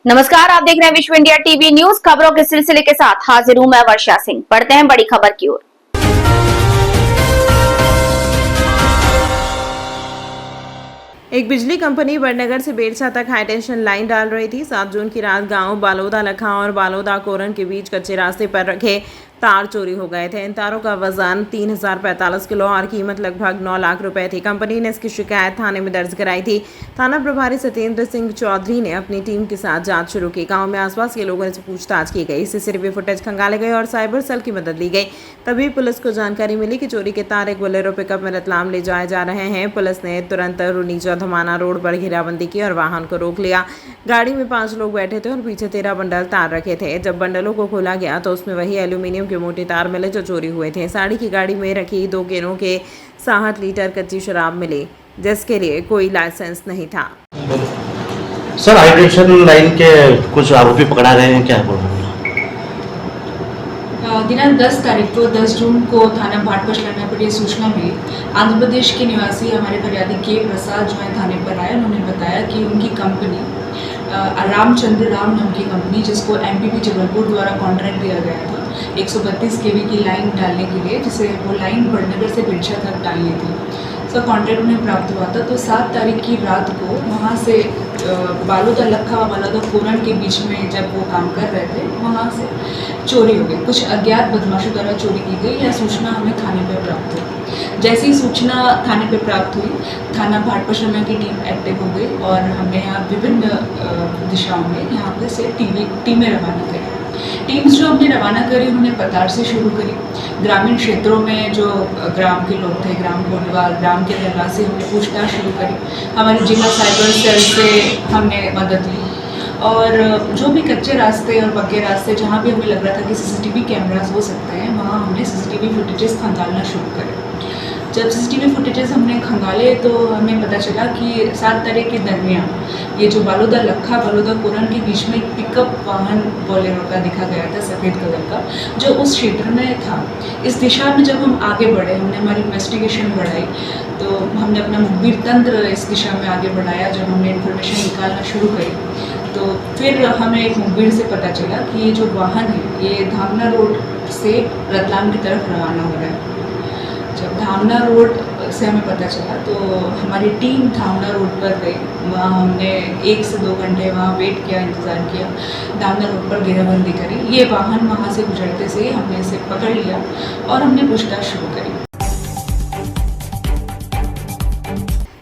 नमस्कार, आप देख रहे हैं विश्व इंडिया टीवी न्यूज। खबरों के सिलसिले के साथ हाजिर हूं मैं वर्षा सिंह। बढ़ते हैं बड़ी खबर की ओर। एक बिजली कंपनी वडनगर से बेरसा तक हाईटेंशन लाइन डाल रही थी। 7 जून की रात गांव बालोदा लखा और बालोदा कोरन के बीच कच्चे रास्ते पर रखे तार चोरी हो गए थे। इन तारों का वजन 3045 किलो और कीमत लगभग 9 लाख रुपए थी। कंपनी ने इसकी शिकायत थाने में दर्ज कराई थी। थाना प्रभारी सत्येंद्र सिंह चौधरी ने अपनी टीम के साथ जांच शुरू की। गांव में आसपास के लोगों से पूछताछ की गई, सीसीटीवी फुटेज खंगाले गए और साइबर सेल की मदद ली गई। तभी पुलिस को जानकारी मिली कि चोरी के तार एक बोलेरो पिकअप में रतलाम ले जाए जा रहे हैं। पुलिस ने तुरंत रुनीचा धमाना रोड पर घेराबंदी की और वाहन को रोक लिया। गाड़ी में 5 लोग बैठे थे और पीछे 13 बंडल तार रखे थे। जब बंडलों को खोला गया तो उसमें वही एल्यूमिनियम के मोटे तार मिले जो चोरी हुए थे। साड़ी की गाड़ी में रखी 2 केनों के 60 लीटर कच्ची शराब मिली, जिसके लिए कोई लाइसेंस नहीं था। सर, हाईटेंशन लाइन के कुछ आरोपी पकड़ा गए हैं, क्या बोल? दिनांक 10 तारीख को 10 जून को थाना भाटपछला पर यह सूचना मिली। आंध्र प्रदेश के निवासी हमारे फरियादी के प्रसाद जो है थाने पर आए। उन्होंने बताया कि उनकी कंपनी रामचंद्र राम नाम की कंपनी, जिसको एमपीपी जबलपुर द्वारा कॉन्ट्रैक्ट दिया गया था 132 केवी की लाइन डालने के लिए, जिसे वो लाइन वडनगर से बिरसा तक डालनी थी। उसका कॉन्ट्रैक्ट उन्हें प्राप्त हुआ था। तो 7 तारीख की रात को वहाँ से बालोदा लखा और बालोदा कोरन के बीच में जब वो काम कर रहे थे, वहाँ से चोरी हो गई। कुछ अज्ञात बदमाशों द्वारा चोरी की गई। यह सूचना हमें थाने पर प्राप्त हुई। जैसी ही सूचना थाने पर प्राप्त हुई, थाना भाटपछला की टीम एक्टिव हो गई और हमने यहाँ विभिन्न दिशाओं में यहाँ पे से टीमें रवाना करी। टीम्स जो हमने रवाना करी, उन्होंने पतार से शुरू करी। ग्रामीण क्षेत्रों में जो ग्राम के लोग थे, ग्राम कोटवाल, ग्राम के रहवासी, हमने पूछताछ शुरू करी। हमारे जिला साइबर सेल से हमने मदद ली और जो भी कच्चे रास्ते और पक्के रास्ते जहाँ भी हमें लग रहा था कि सीसीटीवी कैमरास हो सकते हैं, वहाँ हमने सीसीटीवी फुटेजेस खंगालना शुरू करे। जब सीसीटीवी फुटेजेस हमने खंगाले तो हमें पता चला कि 7 तारीख के दरमियान ये जो बालोदा लखा बालोदा कोरन के बीच में एक पिकअप वाहन बोलेरो का दिखा गया था, सफ़ेद कलर का, जो उस क्षेत्र में था। इस दिशा में जब हम आगे बढ़े, हमने हमारी इन्वेस्टिगेशन बढ़ाई, तो हमने अपना मुखबिर तंत्र इस दिशा में आगे बढ़ाया। जब हमने इन्फॉर्मेशन निकालना शुरू करी तो फिर हमें एक मुखबिर से पता चला कि ये जो वाहन है ये धामना रोड से रतलाम की तरफ रवाना हो रहा है। जब धामना रोड से हमें पता चला तो हमारी टीम धामना रोड पर गई। वहाँ हमने 1 से 2 घंटे वहाँ वेट किया, इंतज़ार किया। धामना रोड पर घेराबंदी करी। ये वाहन वहाँ से गुजरते से हमने इसे पकड़ लिया और हमने पूछताछ शुरू करी।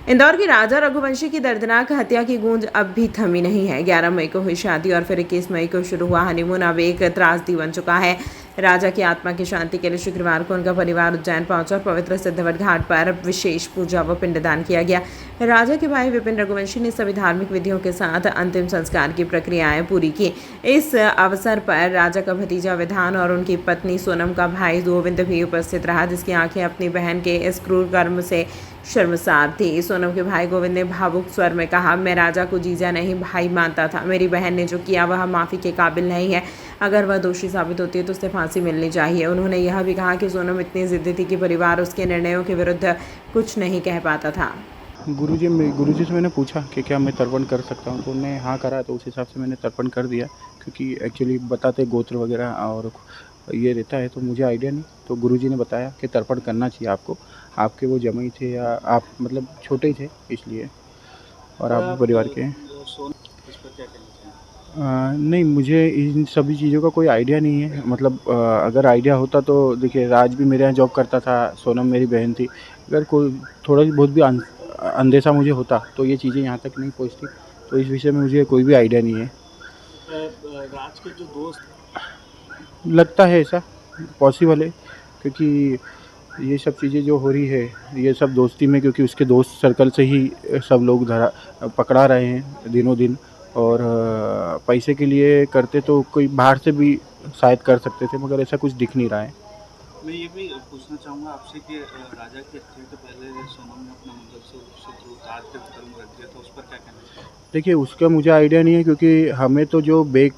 इंदौर की राजा रघुवंशी की दर्दनाक हत्या की गूंज अब भी थमी नहीं है। 11 मई को हुई शादी और फिर 21 मई को शुरू हुआ हनीमून अब एक त्रासदी बन चुका है। राजा की आत्मा की शांति के लिए शुक्रवार को उनका परिवार उज्जैन पहुंचा और पवित्र सिद्धवट घाट पर विशेष पूजा व पिंडदान किया गया। राजा के भाई विपिन रघुवंशी ने सभी धार्मिक विधियों के साथ अंतिम संस्कार की प्रक्रियाएं पूरी की। इस अवसर पर राजा का भतीजा विधान और उनकी पत्नी सोनम का भाई गोविंद भी उपस्थित रहा, जिसकी आंखें अपनी बहन के इस क्रूर कर्म से शर्मसार थी। सोनम के भाई गोविंद ने भावुक स्वर में कहा, मैं राजा को जीजा नहीं भाई मानता था। मेरी बहन ने जो किया वह माफ़ी के काबिल नहीं है। अगर वह दोषी साबित होती है तो उसे फांसी मिलनी चाहिए। उन्होंने यह भी कहा कि सोनम इतनी जिद्दी थी कि परिवार उसके निर्णयों के विरुद्ध कुछ नहीं कह पाता था। गुरुजी से मैंने पूछा कि क्या मैं तर्पण कर सकता हूँ, तो उन्होंने हाँ करा, तो उस हिसाब से मैंने तर्पण कर दिया। क्योंकि एक्चुअली बताते गोत्र वगैरह और ये रहता है तो मुझे आइडिया नहीं, तो गुरुजी ने बताया कि तर्पण करना चाहिए आपको। आपके वो जमाई थे या आप मतलब छोटे ही थे इसलिए, और आप परिवार के नहीं, मुझे इन सभी चीज़ों का कोई आइडिया नहीं है। मतलब अगर आइडिया होता तो देखिए, राज भी मेरे यहाँ जॉब करता था, सोनम मेरी बहन थी। अगर कोई थोड़ा बहुत भी अंदेशा मुझे होता तो ये चीज़ें यहाँ तक नहीं पहुँचती। तो इस विषय में मुझे कोई भी आइडिया नहीं है। राज के जो दोस्त लगता है ऐसा पॉसिबल है, क्योंकि ये सब चीज़ें जो हो रही है ये सब दोस्ती में, क्योंकि उसके दोस्त सर्कल से ही सब लोग पकड़ा रहे हैं दिनों दिन। और पैसे के लिए करते तो कोई बाहर से भी शायद कर सकते थे, मगर ऐसा कुछ दिख नहीं रहा है। मैं ये भी पूछना चाहूँगा आपसे कि राजा की हत्या के पहले सोनम ने अपना मतलब से उससे जो ताज के होटल में रख दिया था, उस पर क्या कहना चाहिए? देखिए, उसका मुझे आइडिया नहीं है, क्योंकि हमें तो जो बैग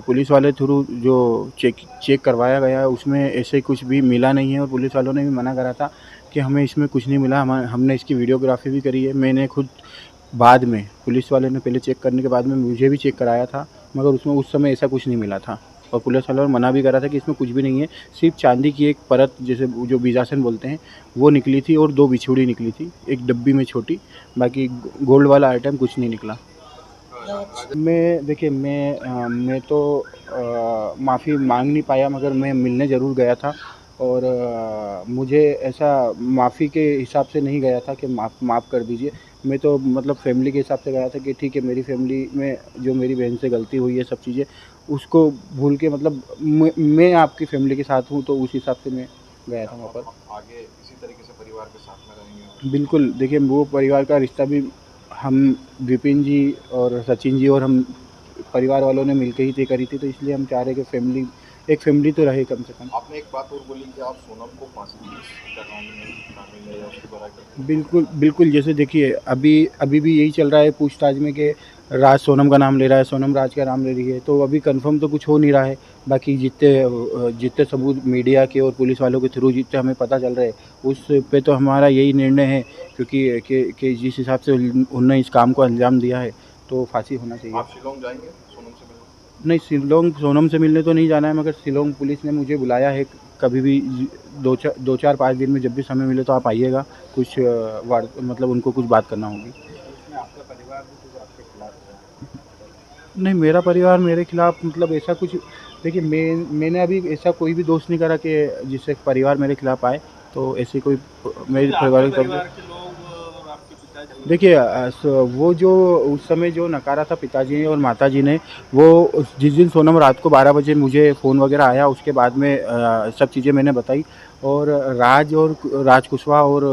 पुलिस वाले थ्रू जो चेक करवाया गया है उसमें ऐसे कुछ भी मिला नहीं है। और पुलिस वालों ने भी मना करा था कि हमें इसमें कुछ नहीं मिला। हमने इसकी वीडियोग्राफी भी करी है। मैंने खुद बाद में, पुलिस वाले ने पहले चेक करने के बाद में मुझे भी चेक कराया था मगर उसमें उस समय ऐसा कुछ नहीं मिला था और पुलिस वालों ने मना भी करा था कि इसमें कुछ भी नहीं है, सिर्फ चांदी की एक परत जैसे जो बीजासन बोलते हैं वो निकली थी और 2 बिछुड़ी निकली थी एक डब्बी में छोटी, बाकी गोल्ड वाला आइटम कुछ नहीं निकला। मैं तो माफ़ी मांग नहीं पाया, मगर मैं मिलने ज़रूर गया था और मुझे ऐसा माफ़ी के हिसाब से नहीं गया था कि माफ़ कर दीजिए। मैं तो मतलब फैमिली के हिसाब से गया था कि ठीक है, मेरी फैमिली में जो मेरी बहन से गलती हुई है सब चीज़ें उसको भूल के, मतलब मैं आपकी फैमिली के साथ हूँ तो उस हिसाब से मैं गया था वहाँ पर। आगे इसी तरीके से परिवार के साथ में रहेंगे? बिल्कुल, देखिए वो परिवार का रिश्ता भी हम विपिन जी और सचिन जी और हम परिवार वालों ने मिलकर ही तय करी थी, तो इसलिए हम चाह रहे हैं कि एक फैमिली तो रहे कम से कम। आपने एक बात और बोली कि आप सोनम को फांसी दी, क्या काम में शामिल है या उसके बारे बिल्कुल बिल्कुल, जैसे देखिए अभी भी यही चल रहा है पूछताछ में कि राज सोनम का नाम ले रहा है, सोनम राज का नाम ले रही है, तो अभी कंफर्म तो कुछ हो नहीं रहा है। बाकी जितने सबूत मीडिया के और पुलिस वालों के थ्रू जितने हमें पता चल रहा है उस पे तो हमारा यही निर्णय है, क्योंकि कि जिस हिसाब से उन्होंने इस काम को अंजाम दिया है तो फांसी होना चाहिए। आप शिलोंग जाएंगे सोनम से मिलने? नहीं, शिलोंग सोनम से मिलने तो नहीं जाना है, मगर शिलोंग पुलिस ने मुझे बुलाया है, कभी भी 2-4-5 दिन में जब भी समय मिले तो आप आइएगा, कुछ मतलब उनको कुछ बात करना होगी। आपका परिवार भी कुछ आपके खिलाफ है? नहीं, मेरा परिवार मेरे खिलाफ मतलब ऐसा कुछ, देखिए मैंने अभी ऐसा कोई भी दोष नहीं करा कि जिससे परिवार मेरे खिलाफ आए, तो ऐसे कोई मेरे परिवार के लोग और आपके पिताजी? देखिए वो जो उस समय जो नकारा था पिताजी ने और माताजी ने, वो जिस दिन सोनम रात को 12 बजे मुझे फ़ोन वगैरह आया उसके बाद में सब चीज़ें मैंने बताई, और राज कुशवाहा और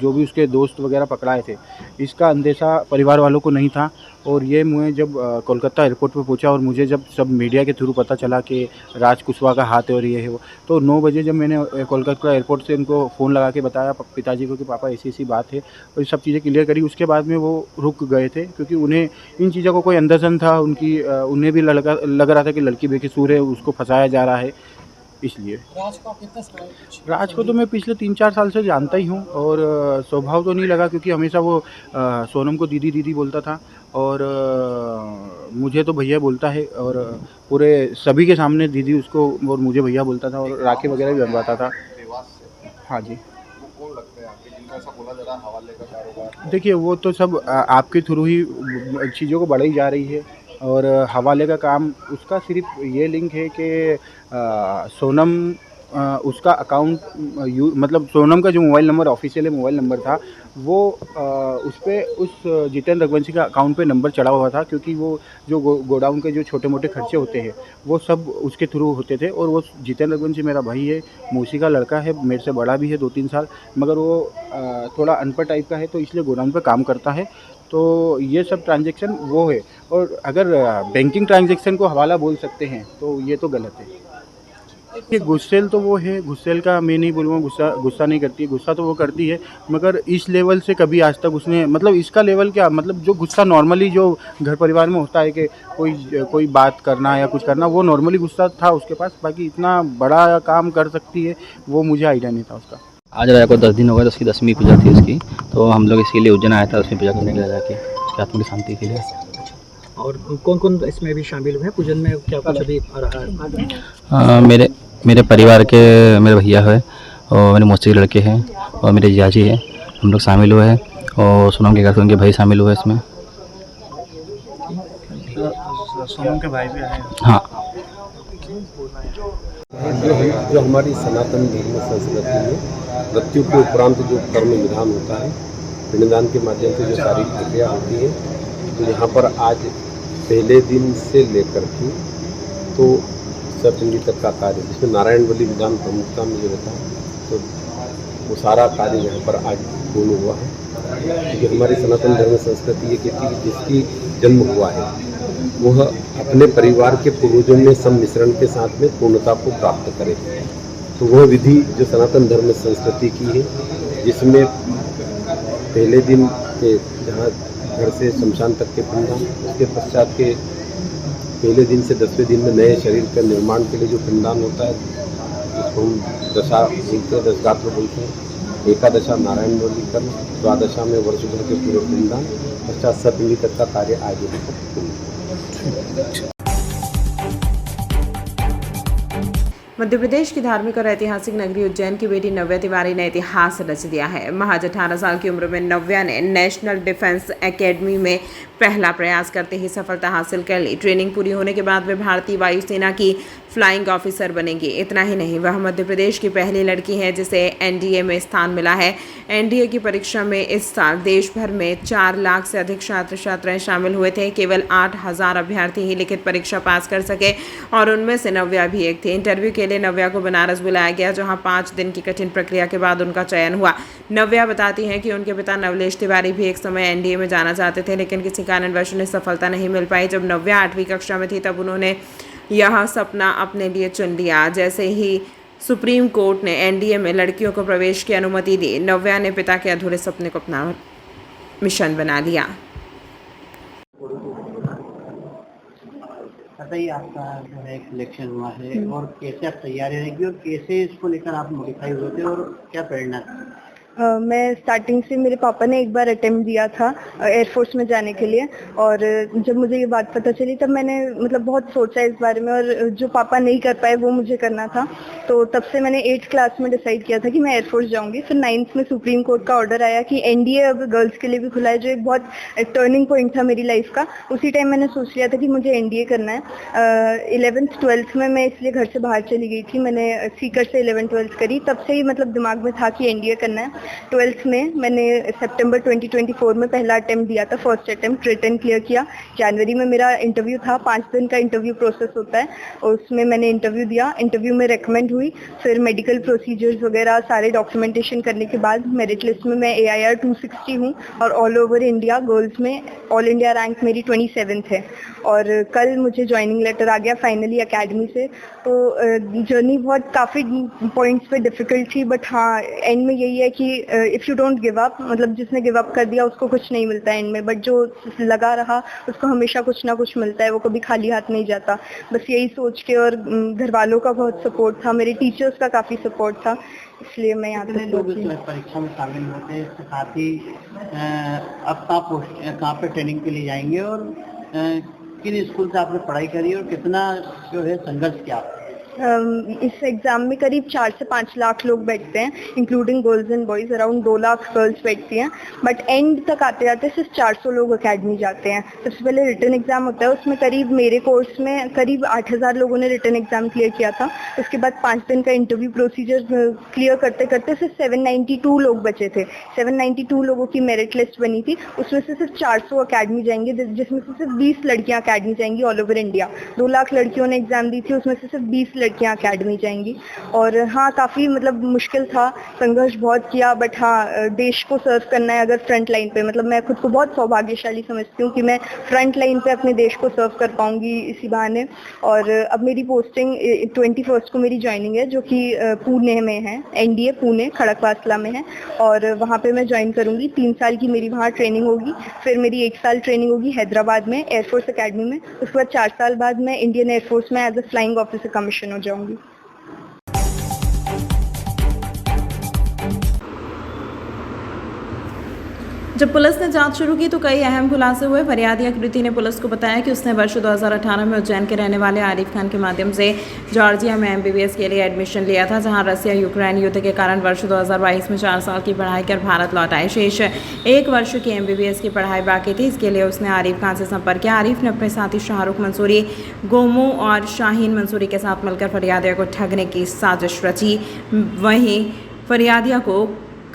जो भी उसके दोस्त वगैरह पकड़ाए थे, इसका अंदेशा परिवार वालों को नहीं था। और ये मैं जब कोलकाता एयरपोर्ट पे पहुंचा और मुझे जब सब मीडिया के थ्रू पता चला कि राज कुशवाहा का हाथ है और ये है वो, तो 9 बजे जब मैंने कोलकाता एयरपोर्ट से उनको फ़ोन लगा के बताया पिताजी को कि पापा ऐसी बात है और ये सब चीज़ें क्लियर करी, उसके बाद में वो रुक गए थे, क्योंकि उन्हें इन चीज़ों को कोई अंदाज़न था, उन्हें भी लग रहा था कि लड़की बेकसूर है, उसको फंसाया जा रहा है, इसलिए। राज को तो मैं पिछले 3-4 साल से जानता ही हूँ और स्वभाव तो नहीं लगा, क्योंकि हमेशा वो सोनम को दीदी दीदी बोलता था और मुझे तो भैया बोलता है, और पूरे सभी के सामने दीदी उसको और मुझे भैया बोलता था और राखी वगैरह भी बनवाता था। देवास से? हाँ जी। वो कौन लगते हैं आपके जिनका ऐसा बोला जा रहा है हवाले का कारोबार? देखिए वो तो सब आपके थ्रू ही चीज़ों को बढ़ाई जा रही है, और हवाले का काम उसका सिर्फ ये लिंक है कि सोनम उसका अकाउंट मतलब सोनम का जो mobile number official mobile number था वो उस पर उस जितेंद्र रघुवंशी का अकाउंट पे नंबर चढ़ा हुआ था, क्योंकि वो जो गोडाउन के जो छोटे मोटे खर्चे होते हैं वो सब उसके थ्रू होते थे। और वो जितेंद्र रघुवंशी मेरा भाई है, मौसी का लड़का है, मेरे से बड़ा भी है 2-3 साल, मगर वो थोड़ा अनपढ़ टाइप का है, तो इसलिए गोडाउन पे काम करता है। तो ये सब ट्रांजैक्शन वो है, और अगर बैंकिंग ट्रांजैक्शन को हवाला बोल सकते हैं तो ये तो गलत है। ये गुस्सेल तो वो है, गुस्सेल का मैं नहीं बोलूँगा, गुस्सा नहीं करती, गुस्सा तो वो करती है, मगर इस लेवल से कभी आज तक उसने, मतलब इसका लेवल क्या, मतलब जो गुस्सा नॉर्मली जो घर परिवार में होता है कि कोई बात करना या कुछ करना, वो नॉर्मली गुस्सा था उसके पास, बाकी इतना बड़ा काम कर सकती है वो मुझे आइडिया नहीं था उसका। आज राजा को 10 दिन हो गए, तो उसकी 10वीं पूजा थी उसकी, तो हम लोग इसके लिए उज्जैन आया था 10वीं पूजा करने के लिए जाके, उसकी आत्मा की शांति के लिए। और कौन कौन इसमें भी शामिल हुए पूजन में, क्या कुछ अभी आ रहा है? मेरे परिवार के मेरे भैया है और मेरे मौसी के लड़के हैं और मेरे जियाजी हैं, हम लोग शामिल हुए हैं, और सोनम के घर से उनके भाई शामिल हुए इसमें। सोनम के भाई भी आए? हाँ। जो हमारी सनातन धर्म संस्कृति है, मृत्यु के उपरांत जो कर्म विधान होता है, पिंडदान के माध्यम से जो सारी प्रक्रिया होती है, तो यहाँ पर आज पहले दिन से लेकर के तो सप्तमी तक का कार्य, जिसमें नारायण बलि विधान प्रमुखता में जो होता है, तो वो सारा कार्य यहाँ पर आज पूर्ण हुआ है। क्योंकि हमारी सनातन धर्म संस्कृति ये कहती है कि जिसकी जन्म हुआ है वह अपने परिवार के पूर्वजों में सम्मिश्रण के साथ में पूर्णता को प्राप्त करे। तो वह विधि जो सनातन धर्म संस्कृति की है, जिसमें पहले दिन के जहाँ घर से शमशान तक के पिंडदान, उसके पश्चात के पहले दिन से 10वें दिन में नए शरीर के निर्माण के लिए जो पिंडदान होता है, जिसको हम दशा बोलते हैं, 10 गात्र बोलते हैं, एकादशा नारायण बलि कर्म, द्वादशा में वर्ष भर के पूरे पिंडदान, पश्चात सप्तमी तक का कार्य आगे मध्य प्रदेश की धार्मिक और ऐतिहासिक नगरी उज्जैन की बेटी नव्या तिवारी ने इतिहास रच दिया है। महज 18 साल की उम्र में नव्या ने नेशनल डिफेंस एकेडमी में पहला प्रयास करते ही सफलता हासिल कर ली। ट्रेनिंग पूरी होने के बाद वे भारतीय वायुसेना की फ्लाइंग ऑफिसर बनेंगी। इतना ही नहीं, वह मध्य प्रदेश की पहली लड़की है जिसे एनडीए में स्थान मिला है। एनडीए की परीक्षा में इस साल देश भर में 4 लाख से अधिक छात्र छात्राएं शामिल हुए थे। केवल 8,000 अभ्यर्थी ही लिखित परीक्षा पास कर सके और उनमें से नव्या भी एक थी। इंटरव्यू के लिए नव्या को बनारस बुलाया गया, जहां 5 दिन की कठिन प्रक्रिया के बाद उनका चयन हुआ। नव्या बताती हैं कि उनके पिता नवलेश तिवारी भी एक समय एनडीए में जाना चाहते थे, लेकिन किसी कारणवश उन्हें सफलता नहीं मिल पाई। जब नव्या 8वीं कक्षा में थी तब उन्होंने यह सपना अपने लिए चुन लिया। जैसे ही सुप्रीम कोर्ट ने एनडीए में लड़कियों को प्रवेश की अनुमति दी, नव्या ने पिता के अधूरे सपने को अपना मिशन बना लिया। बताइए, आपका जो है सिलेक्शन हुआ है और कैसे आप तैयारी रहेगी और कैसे इसको लेकर आप मॉडिफाई हुए थे और क्या प्रेरणा थी? मैं स्टार्टिंग से, मेरे पापा ने एक बार अटेम्प्ट दिया था एयरफोर्स में जाने के लिए, और जब मुझे ये बात पता चली तब मैंने मतलब बहुत सोचा इस बारे में, और जो पापा नहीं कर पाए वो मुझे करना था। तो तब से मैंने 8th क्लास में डिसाइड किया था कि मैं एयरफोर्स जाऊंगी। फिर 9th में सुप्रीम कोर्ट का ऑर्डर आया कि एनडीए अब गर्ल्स के लिए भी खुला है, जो एक बहुत टर्निंग पॉइंट था मेरी लाइफ का। उसी टाइम मैंने सोच लिया था कि मुझे एनडीए करना है। 11th 12th में मैं इसलिए घर से बाहर चली गई थी। मैंने सीकर से 11th 12th करी, तब से ही मतलब दिमाग में था कि एनडीए करना है। 12th में मैंने सितंबर 2024 में पहला अटेम्प्ट दिया था, फर्स्ट अटेम्प्ट रिटन क्लियर किया। जनवरी में मेरा इंटरव्यू था, 5 दिन का इंटरव्यू प्रोसेस होता है, और उसमें मैंने इंटरव्यू दिया। इंटरव्यू में रिकमेंड हुई, फिर मेडिकल प्रोसीजर्स वगैरह सारे डॉक्यूमेंटेशन करने के बाद मेरिट लिस्ट में मैं AIR 260 हूँ, और ऑल ओवर इंडिया गर्ल्स में ऑल इंडिया रैंक मेरी 27th है। और कल मुझे ज्वाइनिंग लेटर आ गया फाइनली एकेडमी से। तो जर्नी बहुत काफ़ी पॉइंट्स पे डिफ़िकल्ट थी, बट हाँ एंड में यही है कि if you don't give up, मतलब जिसने गिव अप कर दिया उसको कुछ नहीं मिलता एंड में, बट जो लगा रहा उसको हमेशा कुछ ना कुछ मिलता है, वो कभी खाली हाथ नहीं जाता। बस यही सोच के, और घर वालों का बहुत सपोर्ट था, मेरे टीचर्स का काफ़ी सपोर्ट था, इसलिए मैं यहाँ तक परीक्षा में शामिल होते हैं। इसके साथ ही अब कहाँ पे ट्रेनिंग के लिए जाएंगे और किन स्कूल से आपने पढ़ाई करी और कितना जो है संघर्ष किया? इस एग्ज़ाम में करीब 4 से 5 लाख लोग बैठते हैं, including girls and boys. Around 2 lakh girls बैठती हैं, बट एंड तक आते आते सिर्फ 400 लोग एकेडमी जाते हैं। सबसे पहले रिटन एग्ज़ाम होता है, उसमें करीब मेरे कोर्स में करीब 8,000 लोगों ने रिटन एग्ज़ाम क्लियर किया था। उसके बाद 5 दिन का इंटरव्यू प्रोसीजर क्लियर करते करते सिर्फ 792 लोग बचे थे। 792 लोगों की मेरिट लिस्ट बनी थी, उसमें से सिर्फ 400 एकेडमी जाएंगे, जिसमें से सिर्फ 20 लड़कियाँ एकेडमी जाएंगी ऑल ओवर इंडिया। 2 लाख लड़कियों ने एग्ज़ाम दी थी, उसमें से सिर्फ 20 लड़कियां एकेडमी जाएंगी। और हाँ, काफ़ी मतलब मुश्किल था, संघर्ष बहुत किया, बट हाँ देश को सर्व करना है अगर फ्रंट लाइन पे, मतलब मैं खुद को बहुत सौभाग्यशाली समझती हूँ कि मैं फ्रंट लाइन पे अपने देश को सर्व कर पाऊँगी इसी बहाने। और अब मेरी पोस्टिंग 21st को मेरी ज्वाइनिंग है, जो कि पुणे में है, एनडीए पुणे खड़कवासला में है, और वहाँ पे मैं ज्वाइन करूँगी। 3 साल की मेरी वहाँ ट्रेनिंग होगी, फिर मेरी 1 साल ट्रेनिंग होगी हैदराबाद में एयरफोर्स अकेडमी में। उसके बाद 4 साल बाद मैं इंडियन एयरफोर्स में as a flying officer commission हो जाऊँगी। जब पुलिस ने जांच शुरू की तो कई अहम खुलासे हुए। फरियादी आकृति ने पुलिस को बताया कि उसने वर्ष 2018 में उज्जैन के रहने वाले आरिफ खान के माध्यम से जॉर्जिया में MBBS के लिए एडमिशन लिया था, जहां रसिया यूक्रेन युद्ध के कारण वर्ष 2022 में 4 साल की पढ़ाई कर भारत लौट आए। शेष 1 वर्ष की MBBS की पढ़ाई बाकी थी। इसके लिए उसने आरिफ खान से संपर्क किया। आरिफ ने अपने साथी शाहरुख मंसूरी, गोमू और शाहीन मंसूरी के साथ मिलकर फरियादिया को ठगने की साजिश रची। वहीं फरियादिया को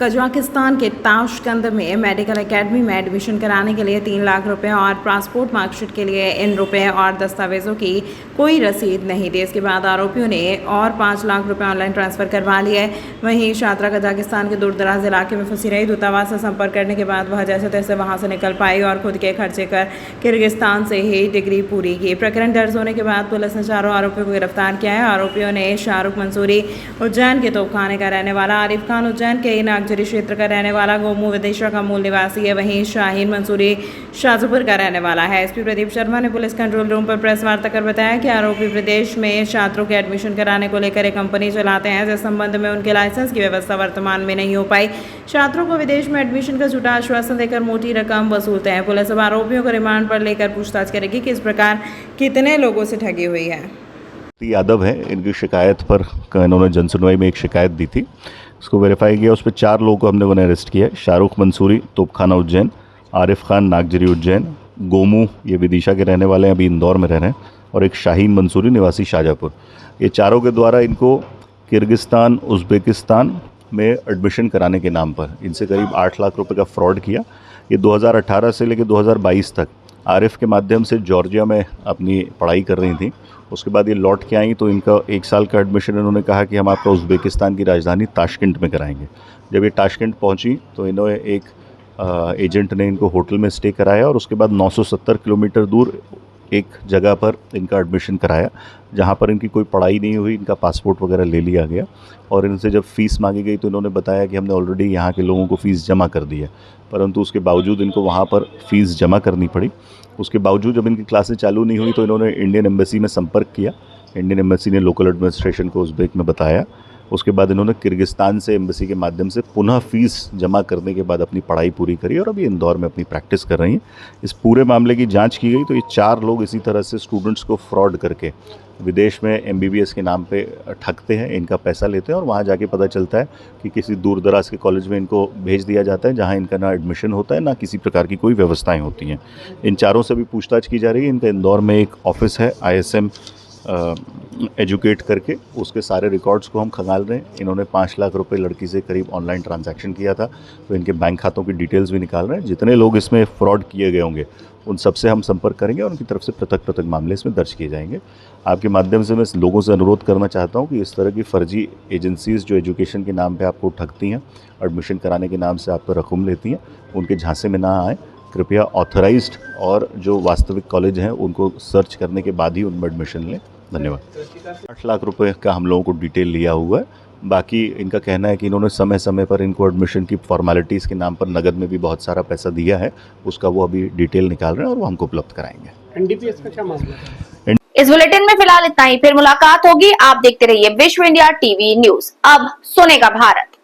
कजाकिस्तान के ताशकंद में मेडिकल एकेडमी में एडमिशन कराने के लिए 3 लाख रुपए और पासपोर्ट मार्कशीट के लिए इन रुपए और दस्तावेजों की कोई रसीद नहीं दी। इसके बाद आरोपियों ने और 5 लाख रुपए ऑनलाइन ट्रांसफ़र करवा लिए। वहीं छात्रा कजाकिस्तान के दूरदराज इलाके में फंसी रही। दूतावास से संपर्क करने के बाद वह जैसे तैसे वहां से निकल पाई और खुद के खर्चे कर किर्गिस्तान से ही डिग्री पूरी की। प्रकरण दर्ज होने के बाद पुलिस ने चारों आरोपियों को गिरफ्तार किया है। आरोपियों ने शाहरुख मंसूरी उज्जैन के तोपखाने का रहने वाला, आरिफ खान उज्जैन के नागजरी क्षेत्र का रहने वाला, गोमू विदिशा का मूल निवासी है, वहीं शाहीन मंसूरी शाहजपुर का रहने वाला है। SP प्रदीप शर्मा ने पुलिस कंट्रोल रूम पर प्रेस वार्ता कर बताया कि आरोपी प्रदेश में छात्रों के एडमिशन कराने को लेकर एक कंपनी चलाते हैं, जिस संबंध में उनके लाइसेंस की व्यवस्था वर्तमान में नहीं हो पाई। छात्रों को विदेश में एडमिशन का झूठा आश्वासन देकर मोटी रकम वसूलते हैं। पुलिस अब आरोपियों को रिमांड पर लेकर पूछताछ करेगी कि इस प्रकार कितने लोगों से ठगी हुई है। यादव है, इनकी शिकायत पर इन्होंने जनसुनवाई में एक शिकायत दी थी, उसको वेरीफाई किया। उस पर 4 लोगों को हमने अरेस्ट किया है। शाहरुख मंसूरी, तोपखाना उज्जैन, आरिफ खान नागजरी उज्जैन, गोमू ये विदिशा के रहने वाले हैं, अभी इंदौर में रह रहे हैं, और एक शाहीन मंसूरी निवासी शाहजहाँपुर। ये चारों के द्वारा इनको किर्गिस्तान, उज़्बेकिस्तान में एडमिशन कराने के नाम पर इनसे करीब 8 लाख रुपए का फ्रॉड किया। ये 2018 से लेकर 2022 तक आरिफ के माध्यम से जॉर्जिया में अपनी पढ़ाई कर रही थी। उसके बाद ये लौट के आई तो इनका 1 साल का एडमिशन इन्होंने कहा कि हम आपका उज़्बेकिस्तान की राजधानी ताशकंद में कराएंगे। जब ये ताशकंद पहुंची तो इन्होंने एक एजेंट ने इनको होटल में स्टे कराया और उसके बाद 970 किलोमीटर दूर एक जगह पर इनका एडमिशन कराया, जहां पर इनकी कोई पढ़ाई नहीं हुई। इनका पासपोर्ट वगैरह ले लिया गया और इनसे जब फ़ीस मांगी गई तो इन्होंने बताया कि हमने ऑलरेडी यहाँ के लोगों को फ़ीस जमा कर दी है, परंतु उसके बावजूद इनको वहाँ पर फ़ीस जमा करनी पड़ी। उसके बावजूद जब इनकी क्लासें चालू नहीं हुई तो इन्होंने इंडियन एम्बेसी में संपर्क किया। इंडियन एम्बेसी ने लोकल एडमिनिस्ट्रेशन को उज़्बेक में बताया। उसके बाद इन्होंने किर्गिस्तान से एम्बेसी के माध्यम से पुनः फ़ीस जमा करने के बाद अपनी पढ़ाई पूरी करी और अभी इंदौर में अपनी प्रैक्टिस कर रही हैं। इस पूरे मामले की जांच की गई तो ये 4 लोग इसी तरह से स्टूडेंट्स को फ्रॉड करके विदेश में MBBS के नाम पे ठगते हैं, इनका पैसा लेते हैं और वहाँ जाके पता चलता है कि किसी दूर दराज के कॉलेज में इनको भेज दिया जाता है, जहाँ इनका ना एडमिशन होता है ना किसी प्रकार की कोई व्यवस्थाएँ होती हैं। इन चारों से भी पूछताछ की जा रही है। इनका इंदौर में एक ऑफिस है ISM एजुकेट करके, उसके सारे रिकॉर्ड्स को हम खंगाल रहे हैं। इन्होंने 5 लाख रुपए लड़की से करीब ऑनलाइन ट्रांजैक्शन किया था, तो इनके बैंक खातों की डिटेल्स भी निकाल रहे हैं। जितने लोग इसमें फ्रॉड किए गए होंगे उन सबसे हम संपर्क करेंगे और उनकी तरफ से पृथक मामले इसमें दर्ज किए जाएंगे। आपके माध्यम से मैं लोगों से अनुरोध करना चाहता हूँ कि इस तरह की फर्जी एजेंसीज़ जो एजुकेशन के नाम पे आपको ठगती हैं, एडमिशन कराने के नाम से आप पर रकम लेती हैं, उनके झांसे में ना आए। कृपया ऑथराइज्ड और जो वास्तविक कॉलेज हैं उनको सर्च करने के बाद ही उनमें एडमिशन लें। धन्यवाद। 8 लाख रुपए का हम लोगों को डिटेल लिया हुआ है। बाकी इनका कहना है कि इन्होंने समय समय पर इनको एडमिशन की फॉर्मेलिटीज़ के नाम पर नगद में भी बहुत सारा पैसा दिया है, उसका वो अभी डिटेल निकाल रहे हैं और वो हमको उपलब्ध कराएंगे। NDPS का क्या मामला है? इस बुलेटिन में फिलहाल इतना ही, फिर मुलाकात होगी। आप देखते रहिए विश्व इंडिया टीवी न्यूज। अब सुनेगा भारत।